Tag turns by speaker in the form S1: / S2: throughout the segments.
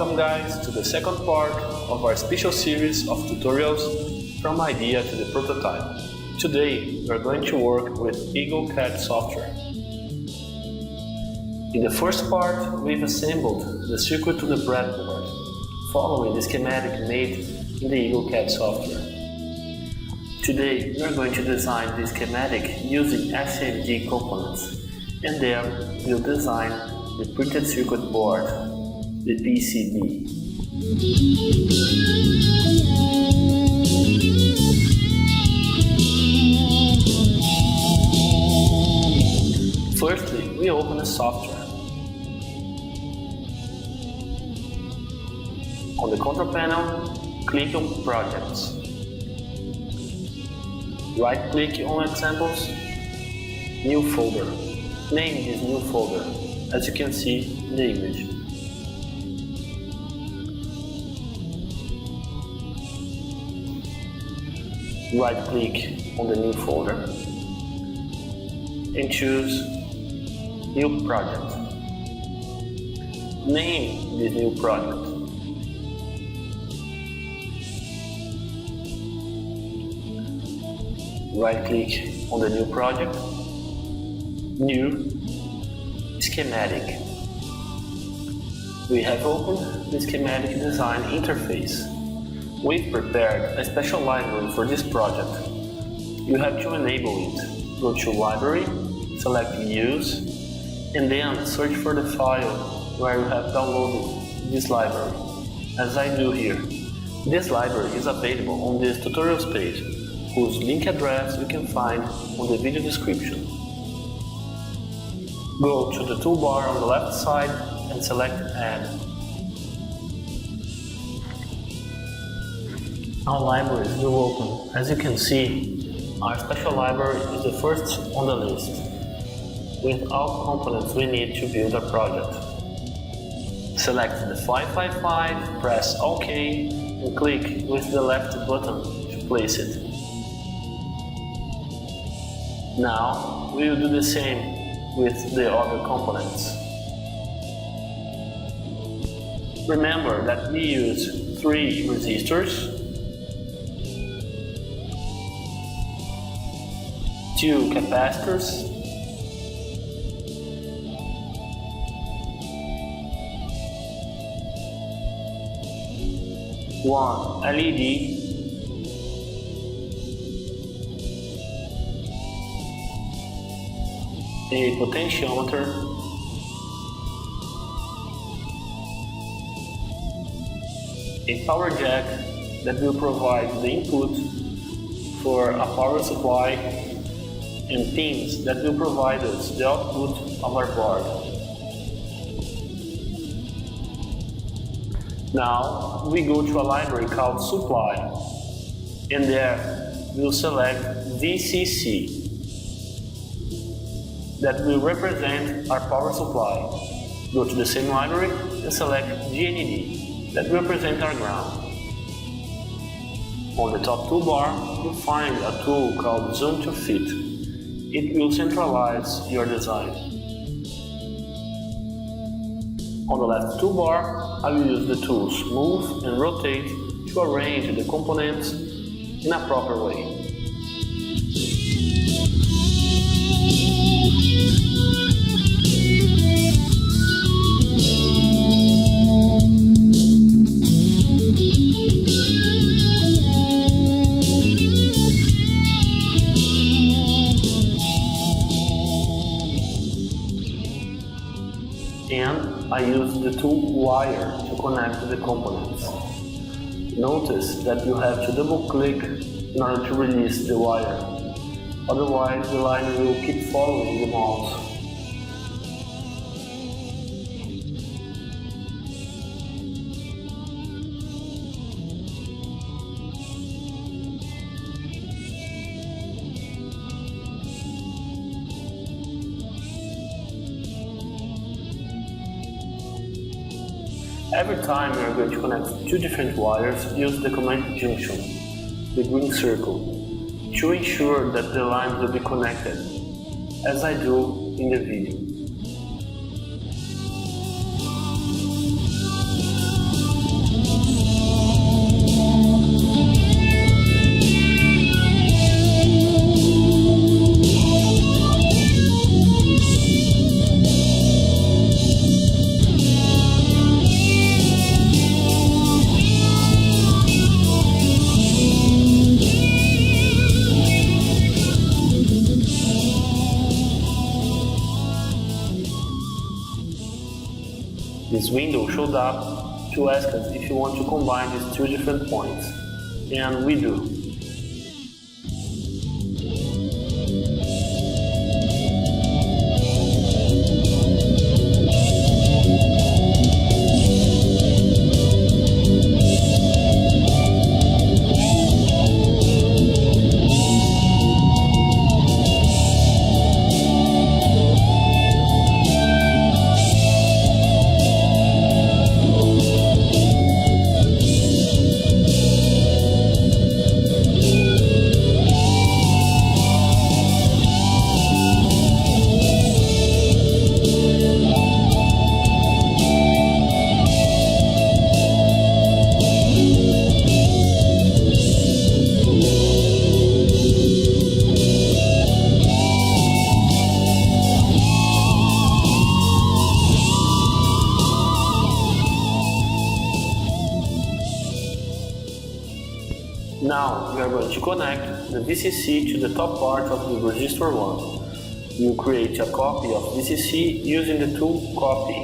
S1: Welcome guys to the second part of our special series of tutorials from idea to the prototype. Today we are going to work with EagleCAD software. In the first part we've assembled the circuit to the breadboard, following the schematic made in the EagleCAD software. Today we are going to design the schematic using SMD components, and then we'll design the printed circuit board, the PCB. Firstly, we open the software. On the control panel, click on Projects. Right-click on Examples, New Folder. Name this new folder, as you can see in the image. Right-click on the new folder and choose New Project. Name this new project. Right-click on the new project, New Schematic. We have opened the schematic design interface. We've prepared a special library for this project. You have to enable it. Go to Library, select Use, and then search for the file where you have downloaded this library, as I do here. This library is available on this tutorials page, whose link address you can find on the video description. Go to the toolbar on the left side and select Add. Our libraries will open. As you can see, our special library is the first on the list, with all components we need to build our project. Select the 555, press OK, and click with the left button to place it. Now, we will do the same with the other components. Remember that we use 3 resistors, 2 capacitors, 1 LED, a potentiometer, a power jack that will provide the input for a power supply, and pins that will provide us the output of our board. Now we go to a library called Supply, and there we'll select VCC. That will represent our power supply. Go to the same library and select GND, that will represent our ground. On the top toolbar, you'll find a tool called Zoom to Fit. It will centralize your design. On the left toolbar, I will use the tools Move and Rotate to arrange the components in a proper way. And I use the tool Wire to connect the components. Notice that you have to double-click in order to release the wire, otherwise the line will keep following the mouse. Every time you are going to connect 2 different wires, use the command junction, the green circle, to ensure that the lines will be connected, as I do in the video. This window showed up to ask us if you want to combine these two different points, and we do. Now we are going to connect the VCC to the top part of the resistor 1. We will create a copy of VCC using the tool Copy.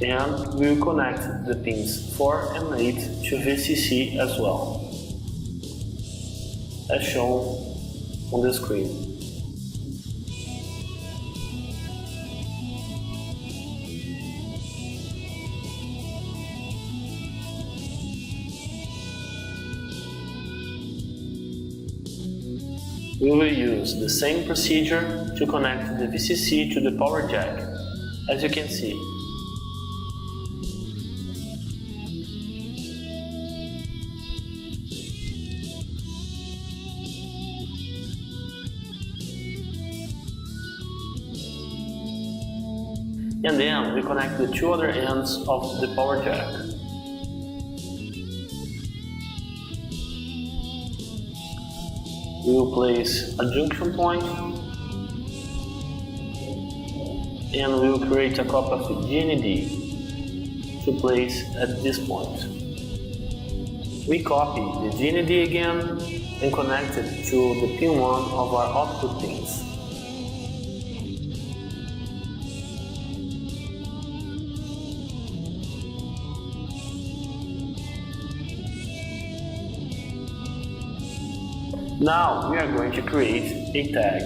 S1: And we will connect the pins 4 and 8 to VCC as well, as shown on the screen. We will use the same procedure to connect the VCC to the power jack, as you can see. And then we connect the two other ends of the power jack. We will place a junction point and we will create a copy of GND to place at this point. We copy the GND again and connect it to the pin 1 of our output pins. Now we are going to create a tag.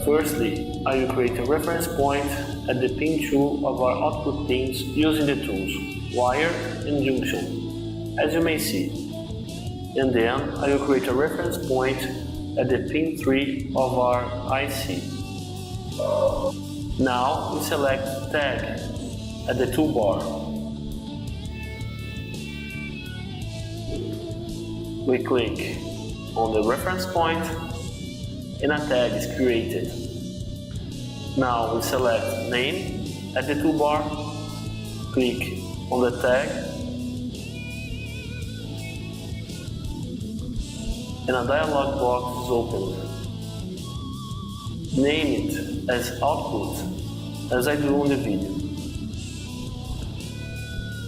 S1: Firstly, I will create a reference point at the pin 2 of our output pins using the tools Wire and Junction, as you may see. And then I will create a reference point at the pin 3 of our IC. Now we select Tag at the toolbar. We click on the reference point and a tag is created. Now we select Name at the toolbar, click on the tag, and a dialog box is opened. Name it as Output, as I do on the video.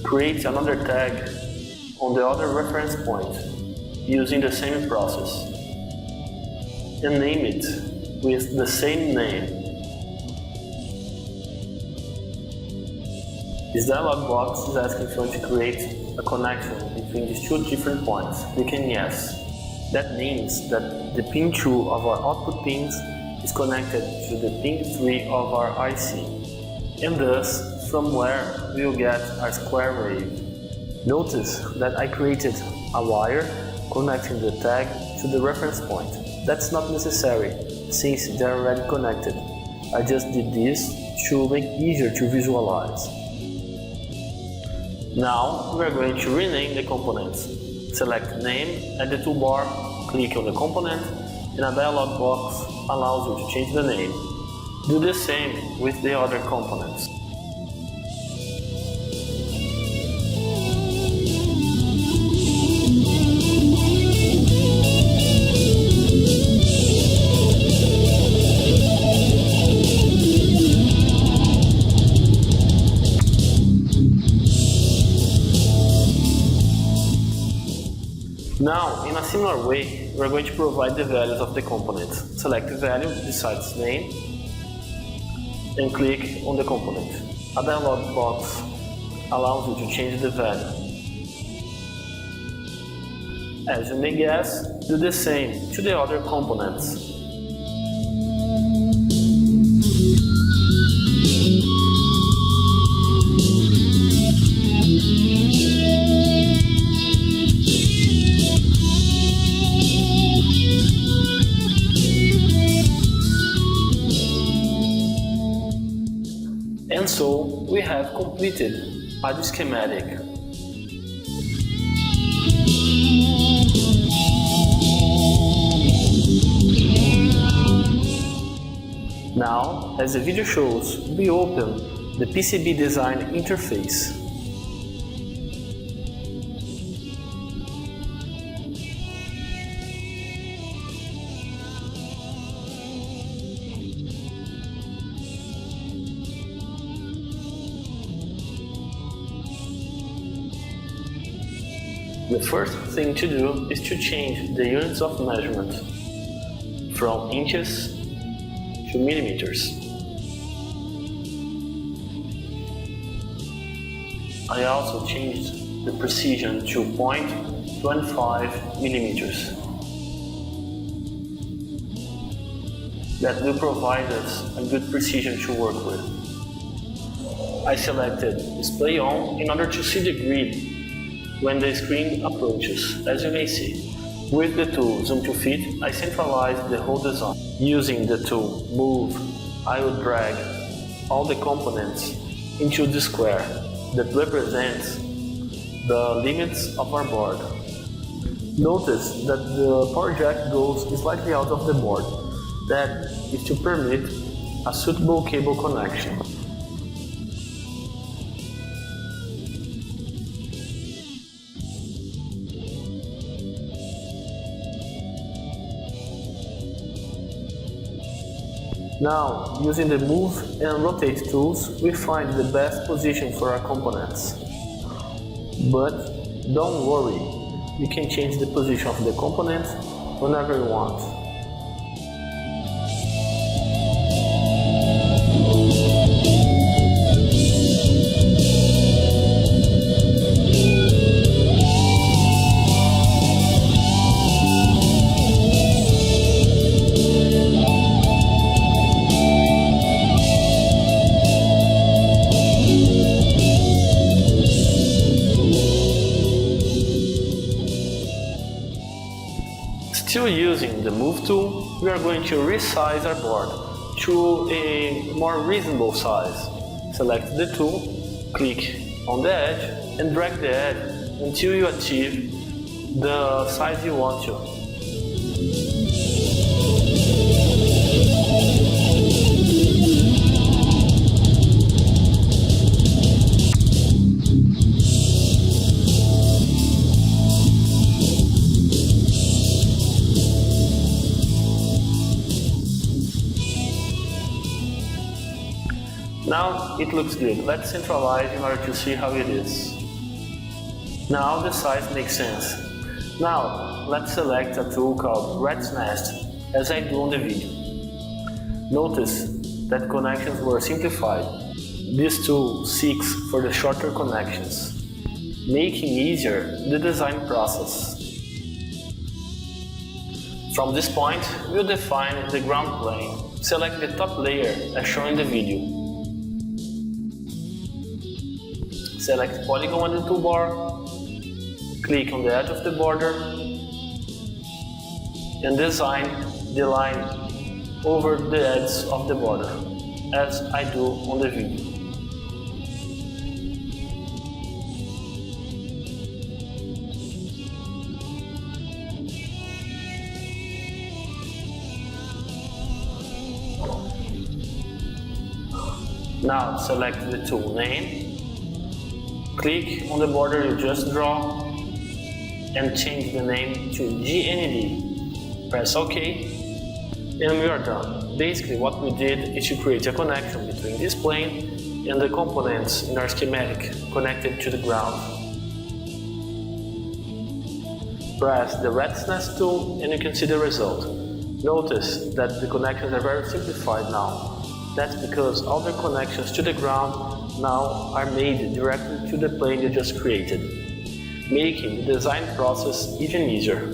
S1: Create another tag on the other reference point using the same process, and name it with the same name. This dialog box is asking if you want to create a connection between these two different points. Click on Yes. That means that the pin 2 of our output pins is connected to the pin 3 of our IC, and thus from where we will get our square wave. Notice that I created a wire connecting the tag to the reference point. That's not necessary, since they're already connected. I just did this to make it easier to visualize. Now we are going to rename the components. Select Name at the toolbar, click on the component, and a dialog box allows you to change the name. Do the same with the other components. Now, in a similar way, we are going to provide the values of the component. Select the value besides name, and click on the component. A dialog box allows you to change the value. As you may guess, do the same to the other components. And so we have completed a schematic. Now, as the video shows, we open the PCB design interface. The first thing to do is to change the units of measurement from inches to millimeters. I also changed the precision to 0.25 millimeters. That will provide us a good precision to work with. I selected Display On in order to see the grid when the screen approaches, as you may see. With the tool Zoom to Fit, I centralized the whole design. Using the tool Move, I will drag all the components into the square that represents the limits of our board. Notice that the power jack goes slightly out of the board. That is to permit a suitable cable connection. Now, using the Move and Rotate tools, we find the best position for our components. But don't worry, you can change the position of the component whenever you want. Still using the Move tool, we are going to resize our board to a more reasonable size. Select the tool, click on the edge and drag the edge until you achieve the size you want to. Now it looks good. Let's centralize in order to see how it is. Now the size makes sense. Now let's select a tool called Rat's Nest, as I do on the video. Notice that connections were simplified. This tool seeks for the shorter connections, making easier the design process. From this point, we'll define the ground plane. Select the top layer as shown in the video. Select Polygon on the toolbar, click on the edge of the border, and design the line over the edge of the border, as I do on the video. Now select the tool name, click on the border you just draw and change the name to GND. Press OK and we are done. Basically what we did is to create a connection between this plane and the components in our schematic connected to the ground. Press the Rat's Nest tool and you can see the result. Notice that the connections are very simplified now. That's because all the connections to the ground now are made directly to the plane you just created, making the design process even easier.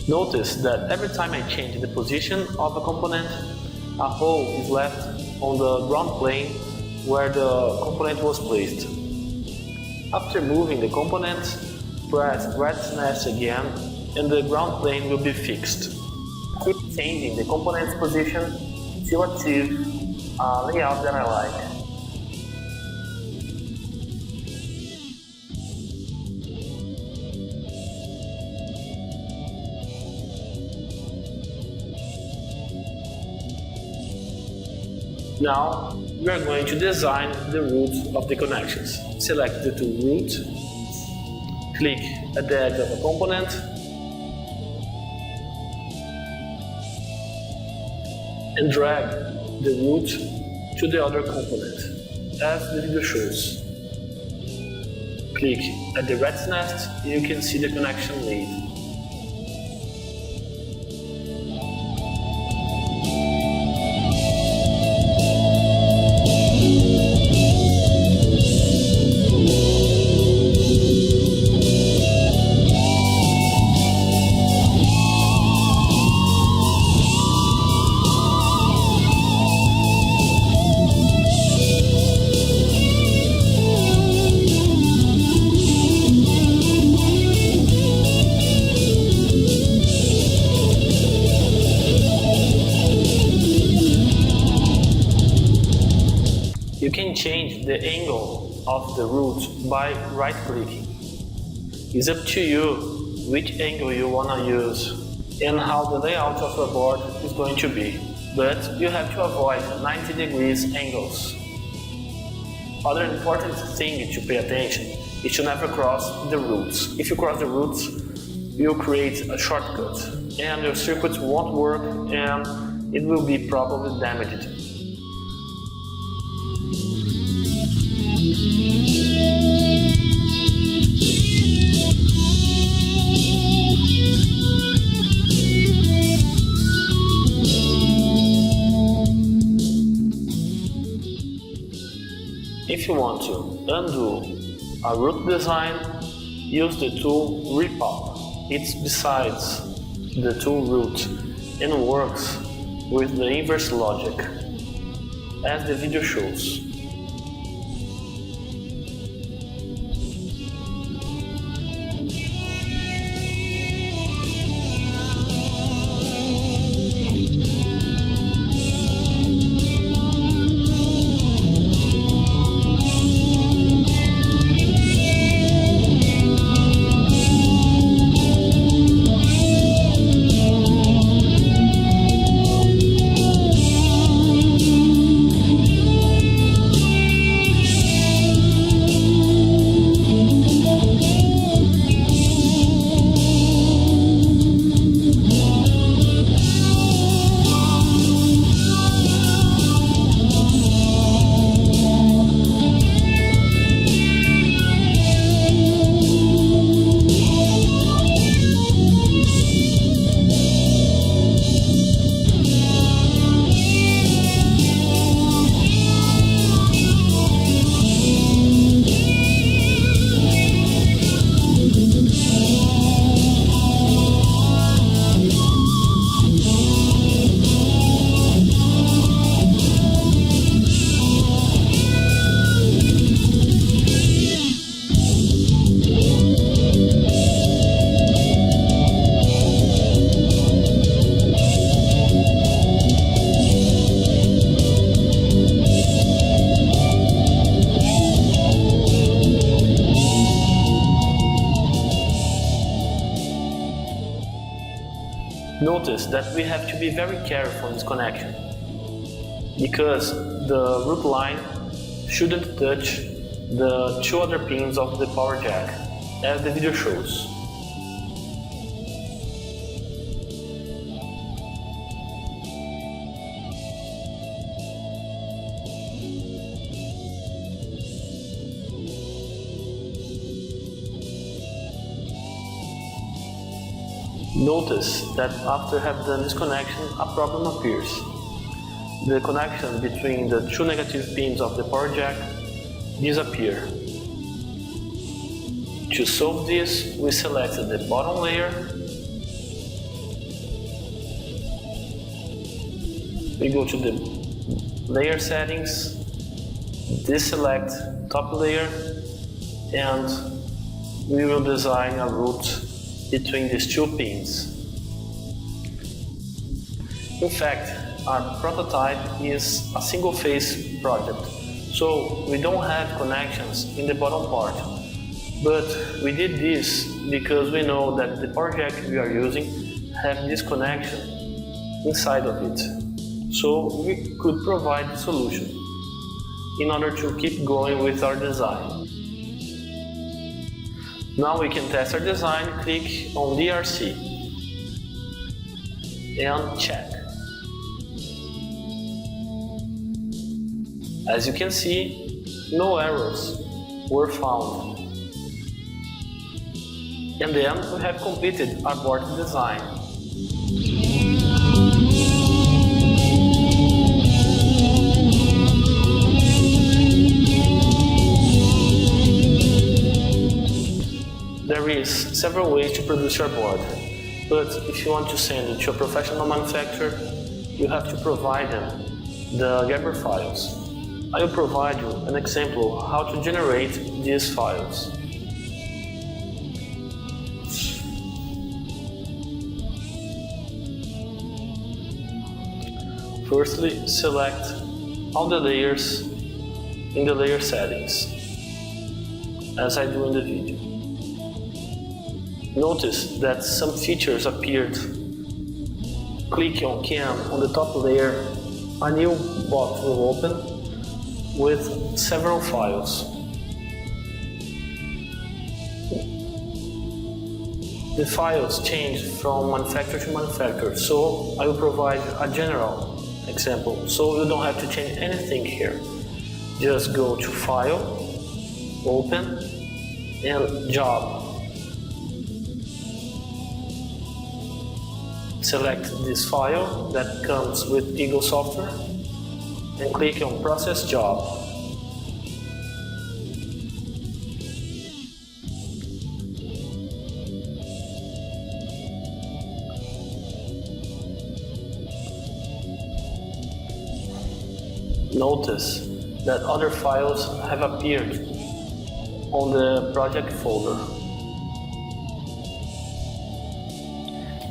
S1: Notice that every time I change the position of a component, a hole is left on the ground plane where the component was placed. After moving the component, press rat's nest again and the ground plane will be fixed. Keep changing the component's position to achieve a layout that I like. Now, we are going to design the roots of the connections. Select the tool Root, click at the edge of a component, and drag the root to the other component, as the video shows. Click at the rat's nest and you can see the connection made. You can change the angle of the root by right-clicking. It's up to you which angle you want to use and how the layout of your board is going to be, but you have to avoid 90 degrees angles. Other important thing to pay attention is to never cross the roots. If you cross the roots, you'll create a shortcut and your circuit won't work and it will be probably damaged. If you want to undo a root design, use the tool Repop. It's besides the tool Root and works with the inverse logic, as the video shows. Notice that we have to be very careful on this connection, because the root line shouldn't touch the two other pins of the power jack, as the video shows. Notice that after have done this connection, a problem appears. the connection between the two negative pins of the power jack disappear. To solve this, we selected the bottom layer. We go to the layer settings, deselect top layer, and we will design a route between these two pins. In fact, our prototype is a single phase project, so we don't have connections in the bottom part. But we did this because we know that the power jack we are using have this connection inside of it. So we could provide the solution in order to keep going with our design. Now we can test our design, click on DRC and check. As you can see, no errors were found. And then we have completed our board design. There is several ways to produce your board, but if you want to send it to a professional manufacturer, you have to provide them the Gerber files. I will provide you an example of how to generate these files. Firstly, select all the layers in the layer settings, as I do in the video. Notice that some features appeared. Click on Cam on the top layer, a new box will open with several files. The files change from manufacturer to manufacturer, so I will provide a general example, so you don't have to change anything here. Just go to File, Open, and Job. Select this file that comes with Eagle software and click on Process Job. Notice that other files have appeared on the project folder.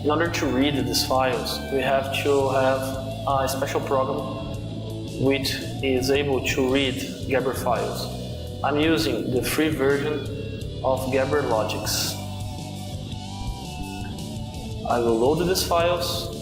S1: In order to read these files, we have to have a special program which is able to read Gerber files. I'm using the free version of Gerber Logics. I will load these files.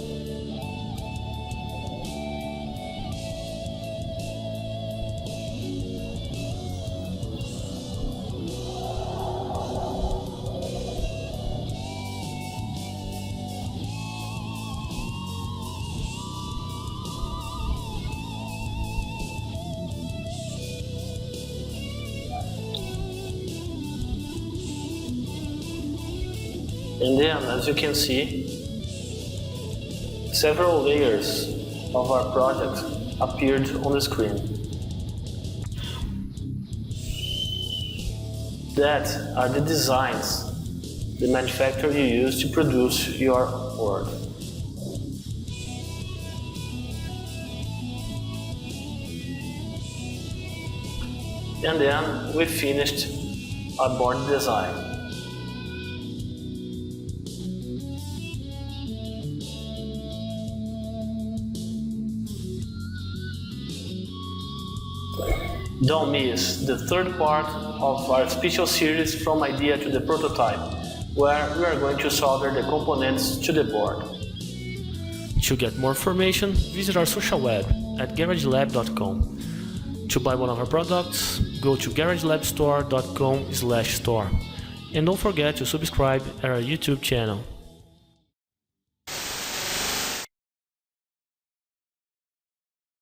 S1: And then, as you can see, several layers of our project appeared on the screen. That are the designs the manufacturer you use to produce your board. And then we finished our board design. Don't miss the third part of our special series from idea to the prototype, where we are going to solder the components to the board. To get more information, visit our social web at garagelab.com. To buy one of our products, go to garagelabstore.com/store. And don't forget to subscribe at our YouTube channel.